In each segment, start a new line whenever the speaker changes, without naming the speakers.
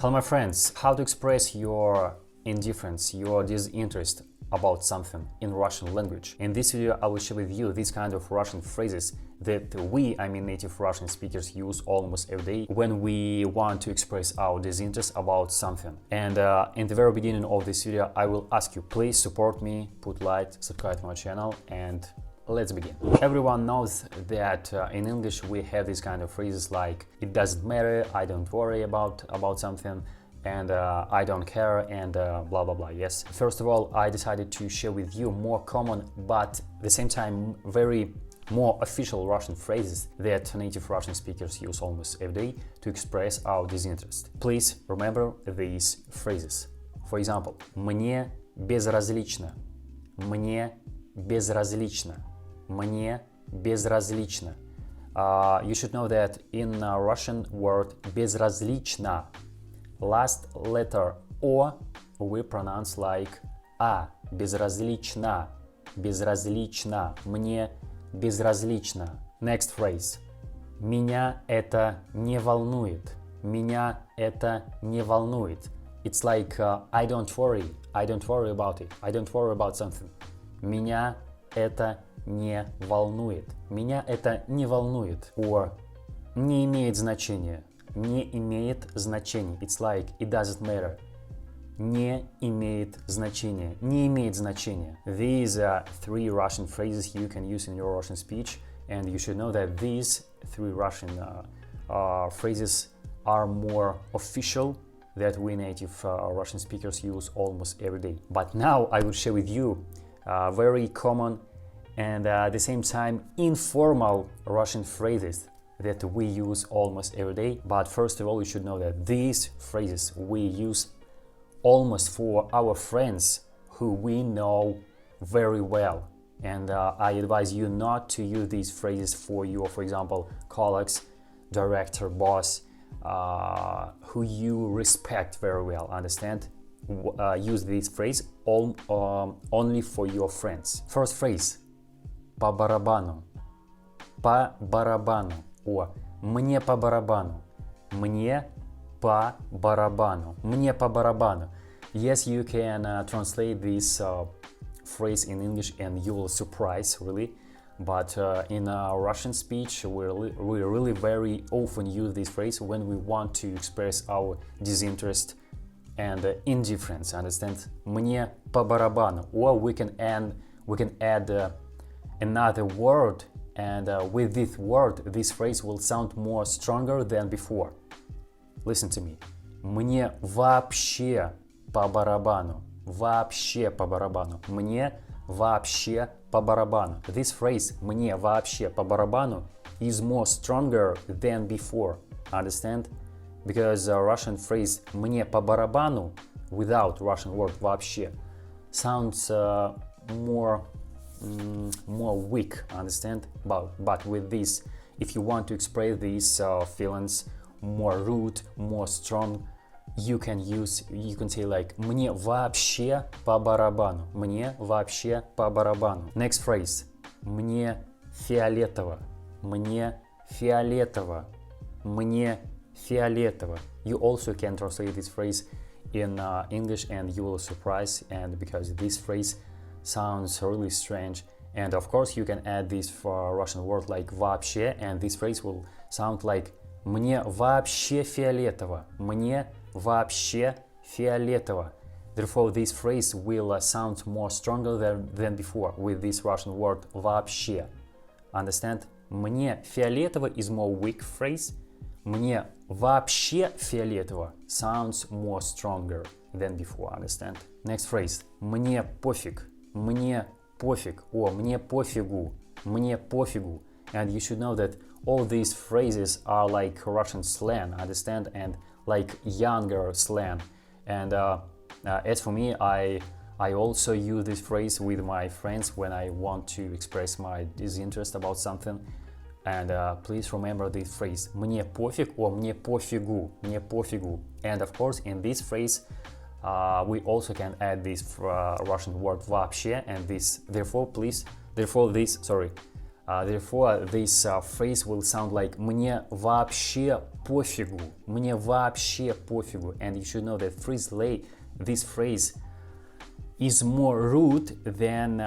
Hello my friends, how to express your indifference, your disinterest about something in Russian language. In this video I will share with you these kind of Russian phrases that I mean native Russian speakers, use almost every day when we want to express our disinterest about something. And in the very beginning of this video I will ask you, please support me, put like, subscribe to my channel, and let's begin. Everyone knows that in English we have these kind of phrases like "it doesn't matter," "I don't worry about something," and "I don't care," and blah blah blah. Yes. First of all, I decided to share with you more common but at the same time very more official Russian phrases that native Russian speakers use almost every day to express our disinterest. Please remember these phrases. For example, "Мне безразлично," "Мне безразлично," "Мне безразлично." You should know that in Russian word безразлично, last letter O we pronounce like A. Безразлично, безразлично, мне безразлично. Next phrase. Меня это не волнует. Меня это не волнует. It's like I don't worry about it. I don't worry about something. Меня это не волнует. Меня это не волнует. Or не имеет значения. Не имеет значения. It's like it doesn't matter. Не имеет значения. Не имеет значения. These are three Russian phrases you can use in your Russian speech, and you should know that these three Russian phrases are more official that we native Russian speakers use almost every day. But now I will share with you very common and at the same time informal Russian phrases that we use almost every day. But first of all, you should know that these phrases we use almost for our friends who we know very well. And I advise you not to use these phrases for your, for example, colleagues, director, boss, who you respect very well, understand? Use this phrase only for your friends. First phrase. По барабану. По барабану. Or мне по барабану. Мне по барабану. Мне по барабану. Yes, you can translate this phrase in English and you will surprise really. But in Russian speech, we really very often use this phrase when we want to express our disinterest and indifference. Understand? Мне по барабану. Or we can add another word, and with this word, this phrase will sound more stronger than before. Listen to me. Мне вообще по барабану. Вообще по барабану. Мне вообще по барабану. This phrase мне вообще по барабану is more stronger than before. Understand? Because Russian phrase мне по барабану without Russian word вообще sounds more weak, understand? But with this, if you want to express these feelings more rude, more strong, you can say like мне вообще по барабану. Мне вообще по барабану. Next phrase. Мне фиолетово. Мне фиолетово. Мне фиолетово. You also can translate this phrase in English and you will surprise, and because this phrase sounds really strange. And of course you can add this for Russian word like вообще, and this phrase will sound like мне вообще фиолетово. Мне вообще фиолетово. Therefore this phrase will sound more stronger than before with this Russian word вообще. Understand? Мне фиолетово is more weak phrase. Мне вообще фиолетово sounds more stronger than before. Understand? Next phrase. Мне пофиг. Мне пофиг. Or мне пофигу. Мне пофигу. And you should know that all these phrases are like Russian slang, understand, and like younger slang. And as for me, I also use this phrase with my friends when I want to express my disinterest about something. And please remember this phrase мне пофиг or мне пофигу. Мне пофигу. And of course in this phrase we also can add this Russian word вообще, and therefore this phrase will sound like мне вообще пофигу, мне вообще пофигу. And you should know that this phrase is more rude than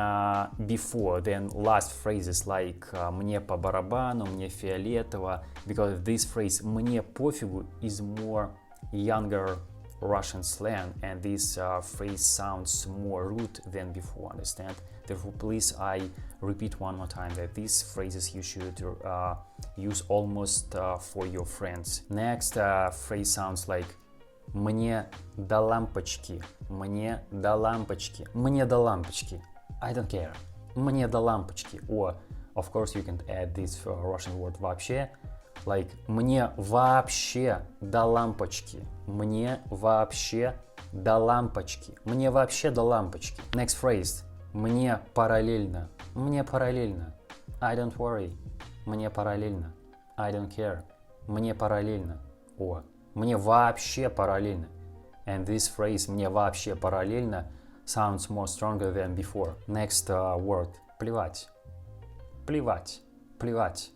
before, than last phrases like мне по барабану, мне фиолетово, because this phrase мне пофигу is more younger Russian slang, and this phrase sounds more rude than before, understand? Therefore, please, I repeat one more time that these phrases you should use almost for your friends. Next phrase sounds like мне до лампочки, мне до лампочки, мне до лампочки. I don't care. Мне до лампочки. Or, of course, you can add this Russian word вообще, like мне вообще до лампочки. Мне вообще до лампочки. Мне вообще до лампочки. Next phrase. Мне параллельно. Мне параллельно. I don't worry. Мне параллельно. I don't care. Мне параллельно. Or мне вообще параллельно. And this phrase мне вообще параллельно sounds more stronger than before. Next word. Плевать. Плевать. Плевать.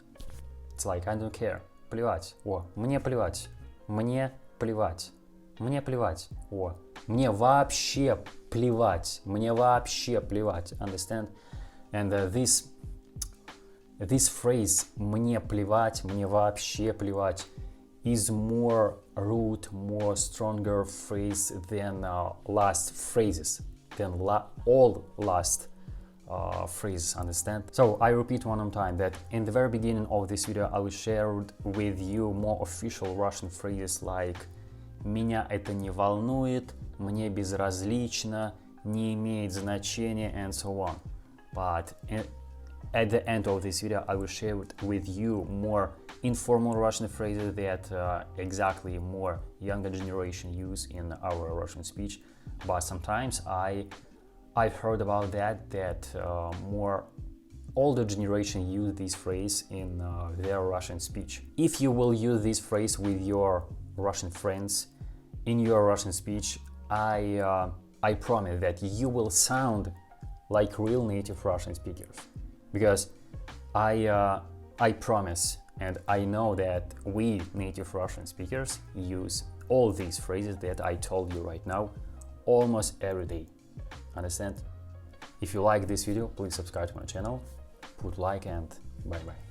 It's like I don't care. Плевать. О, мне плевать. Мне плевать. Мне плевать. О, мне вообще плевать. Мне вообще плевать. Understand? And this phrase мне плевать, мне вообще плевать is more rude, more stronger phrase than last phrases, than all last phrases, understand? So I repeat one more time that in the very beginning of this video I will share with you more official Russian phrases like меня это не волнует, мне безразлично, не имеет значения, and so on. But at the end of this video I will share with you more informal Russian phrases that exactly more younger generation use in our Russian speech. But sometimes I've heard about that more older generation use this phrase in their Russian speech. If you will use this phrase with your Russian friends in your Russian speech, I promise that you will sound like real native Russian speakers, because I promise and I know that we native Russian speakers use all these phrases that I told you right now almost every day. Understand? If you like this video, please subscribe to my channel, put like, and bye bye.